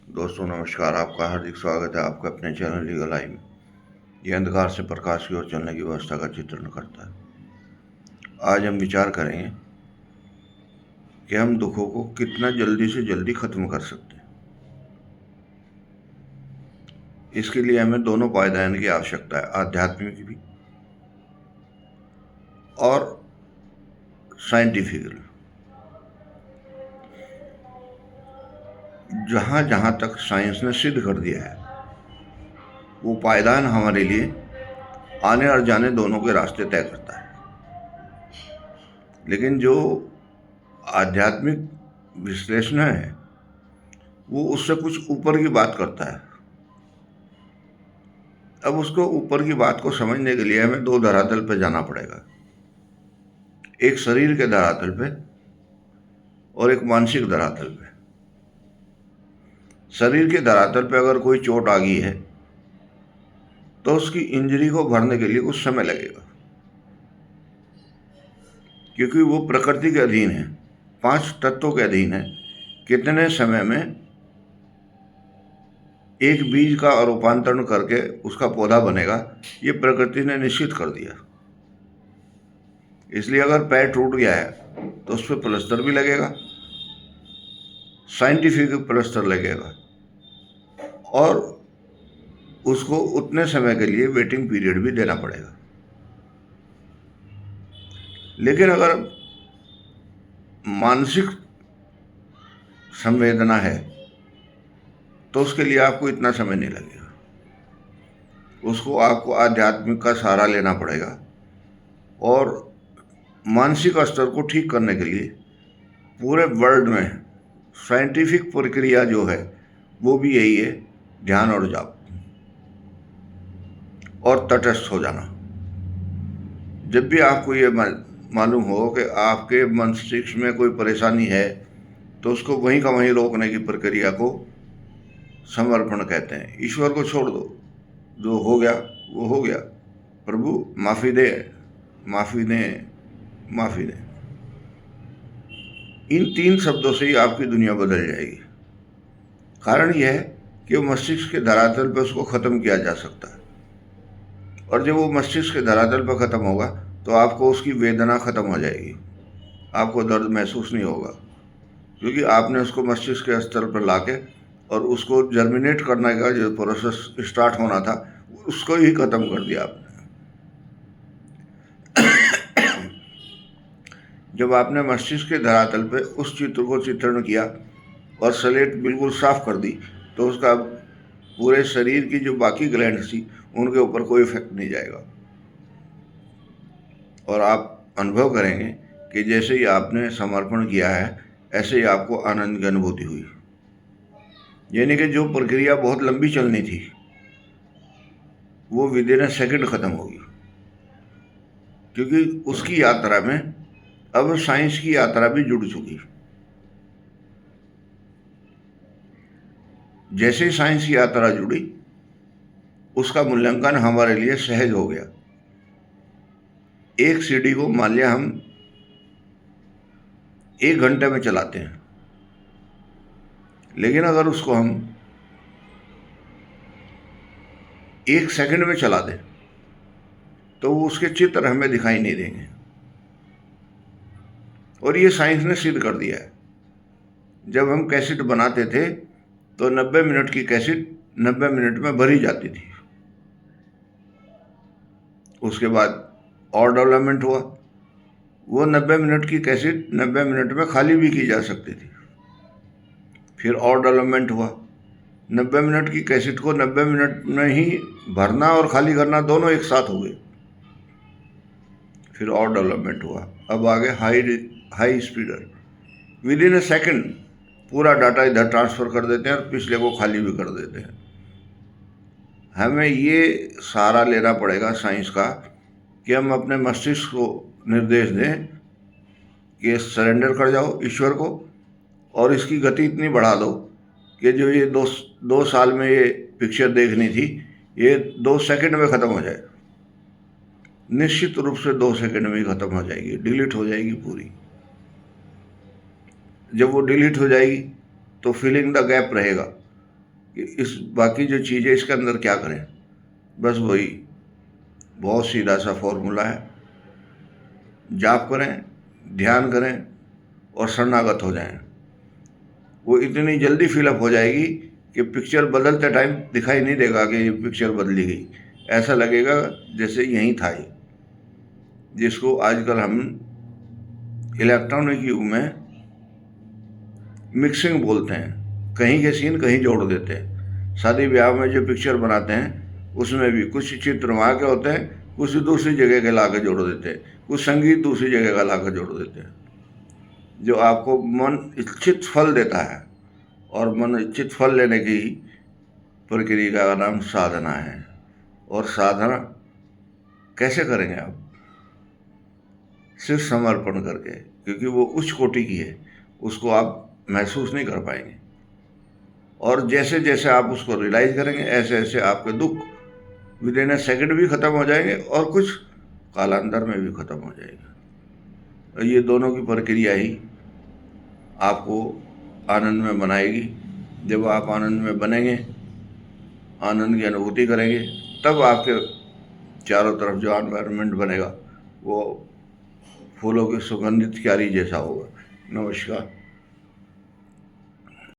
दोस्तों नमस्कार। आपका हार्दिक स्वागत है आपका अपने चैनल लीगल आई में। यह अंधकार से प्रकाश की ओर चलने की व्यवस्था का चित्रण करता है। आज हम विचार करेंगे कि हम दुखों को कितना जल्दी से जल्दी खत्म कर सकते हैं। इसके लिए हमें दोनों पायदान की आवश्यकता है, आध्यात्मिक भी और साइंटिफिकल। जहाँ जहाँ तक साइंस ने सिद्ध कर दिया है वो पायदान हमारे लिए आने और जाने दोनों के रास्ते तय करता है। लेकिन जो आध्यात्मिक विश्लेषण है वो उससे कुछ ऊपर की बात करता है। अब उसको ऊपर की बात को समझने के लिए हमें दो धरातल पे जाना पड़ेगा, एक शरीर के धरातल पे और एक मानसिक धरातल पे। शरीर के धरातल पे अगर कोई चोट आ गई है तो उसकी इंजरी को भरने के लिए कुछ समय लगेगा, क्योंकि वो प्रकृति के अधीन है, 5 तत्वों के अधीन है। कितने समय में एक बीज का रूपांतरण करके उसका पौधा बनेगा ये प्रकृति ने निश्चित कर दिया। इसलिए अगर पैर टूट गया है तो उस पर प्लास्टर भी लगेगा, साइंटिफिक प्लास्टर लगेगा, और उसको उतने समय के लिए वेटिंग पीरियड भी देना पड़ेगा। लेकिन अगर मानसिक संवेदना है तो उसके लिए आपको इतना समय नहीं लगेगा। उसको आपको आध्यात्मिक का सहारा लेना पड़ेगा, और मानसिक स्तर को ठीक करने के लिए पूरे वर्ल्ड में साइंटिफिक प्रक्रिया जो है वो भी यही है, ध्यान और जाप और तटस्थ हो जाना। जब भी आपको ये मालूम हो कि आपके मस्तिष्क में कोई परेशानी है तो उसको वहीं का वहीं रोकने की प्रक्रिया को समर्पण कहते हैं। ईश्वर को छोड़ दो, जो हो गया वो हो गया, प्रभु माफ़ी दे, माफ़ी दे, माफ़ी दे। इन 3 शब्दों से ही आपकी दुनिया बदल जाएगी। कारण यह है कि वो मस्तिष्क के धरातल पर उसको ख़त्म किया जा सकता है, और जब वो मस्तिष्क के धरातल पर ख़त्म होगा तो आपको उसकी वेदना ख़त्म हो जाएगी, आपको दर्द महसूस नहीं होगा, क्योंकि आपने उसको मस्तिष्क के स्तर पर लाके और उसको जर्मिनेट करने का जो प्रोसेस स्टार्ट होना था उसको ही ख़त्म कर दिया आपने। जब आपने मस्तिष्क के धरातल पे उस चित्र को चित्रण किया और स्लेट बिल्कुल साफ कर दी तो उसका पूरे शरीर की जो बाकी ग्लैंड थी उनके ऊपर कोई इफेक्ट नहीं जाएगा, और आप अनुभव करेंगे कि जैसे ही आपने समर्पण किया है ऐसे ही आपको आनंद की अनुभूति हुई। यानी कि जो प्रक्रिया बहुत लंबी चलनी थी वो विद इन सेकंड ख़त्म होगी, क्योंकि उसकी यात्रा में अब साइंस की यात्रा भी जुड़ चुकी। जैसे ही साइंस की यात्रा जुड़ी उसका मूल्यांकन हमारे लिए सहज हो गया। एक सीडी को मान लिया हम 1 घंटे में चलाते हैं, लेकिन अगर उसको हम 1 सेकंड में चला दें तो वो उसके चित्र हमें दिखाई नहीं देंगे, और ये साइंस ने सिद्ध कर दिया है। जब हम कैसेट बनाते थे तो 90 मिनट की कैसेट 90 मिनट में भरी जाती थी। उसके बाद और डेवलपमेंट हुआ, वो 90 मिनट की कैसेट 90 मिनट में खाली भी की जा सकती थी। फिर और डेवलपमेंट हुआ, 90 मिनट की कैसेट को 90 मिनट में ही भरना और खाली करना दोनों एक साथ हो गए। फिर और डेवलपमेंट हुआ, अब आगे high speeder, within a second पूरा डाटा इधर ट्रांसफ़र कर देते हैं और पिछले को खाली भी कर देते हैं। हमें ये सहारा लेना पड़ेगा साइंस का कि हम अपने मस्तिष्क को निर्देश दें कि सरेंडर कर जाओ ईश्वर को, और इसकी गति इतनी बढ़ा दो कि जो ये दो साल में ये पिक्चर देखनी थी ये 2 सेकंड में ख़त्म हो जाए। निश्चित रूप से 2 सेकंड में ही ख़त्म हो जाएगी, डिलीट हो जाएगी पूरी। जब वो डिलीट हो जाएगी तो फिलिंग द गैप रहेगा, कि इस बाकी जो चीज़ें इसके अंदर क्या करें। बस वही बहुत सीधा सा फॉर्मूला है, जाप करें, ध्यान करें और शरणागत हो जाएं। वो इतनी जल्दी फिलअप हो जाएगी कि पिक्चर बदलते टाइम दिखाई नहीं देगा कि ये पिक्चर बदली गई, ऐसा लगेगा जैसे यहीं था ये, जिसको आजकल हम इलेक्ट्रॉनिक युग में मिक्सिंग बोलते हैं। कहीं के सीन कहीं जोड़ देते हैं। शादी ब्याह में जो पिक्चर बनाते हैं उसमें भी कुछ चित्र वहाँ के होते हैं, कुछ दूसरी जगह के ला के जोड़ देते हैं, कुछ संगीत दूसरी जगह का ला के जोड़ देते हैं, जो आपको मन इच्छित फल देता है। और मन इच्छित फल लेने की प्रक्रिया का नाम साधना है। और साधना कैसे करेंगे आप? सिर्फ समर्पण करके, क्योंकि वो उच्च कोटि की है, उसको आप महसूस नहीं कर पाएंगे। और जैसे जैसे आप उसको रियलाइज करेंगे ऐसे ऐसे आपके दुख विद इन ए सेकेंड भी ख़त्म हो जाएंगे और कुछ कालांतर में भी ख़त्म हो जाएगा। ये दोनों की प्रक्रिया ही आपको आनंद में बनाएगी। जब आप आनंद में बनेंगे, आनंद की अनुभूति करेंगे, तब आपके चारों तरफ जो एनवायरनमेंट बनेगा वो फूलों की सुगंधित क्यारी जैसा होगा। नमस्कार।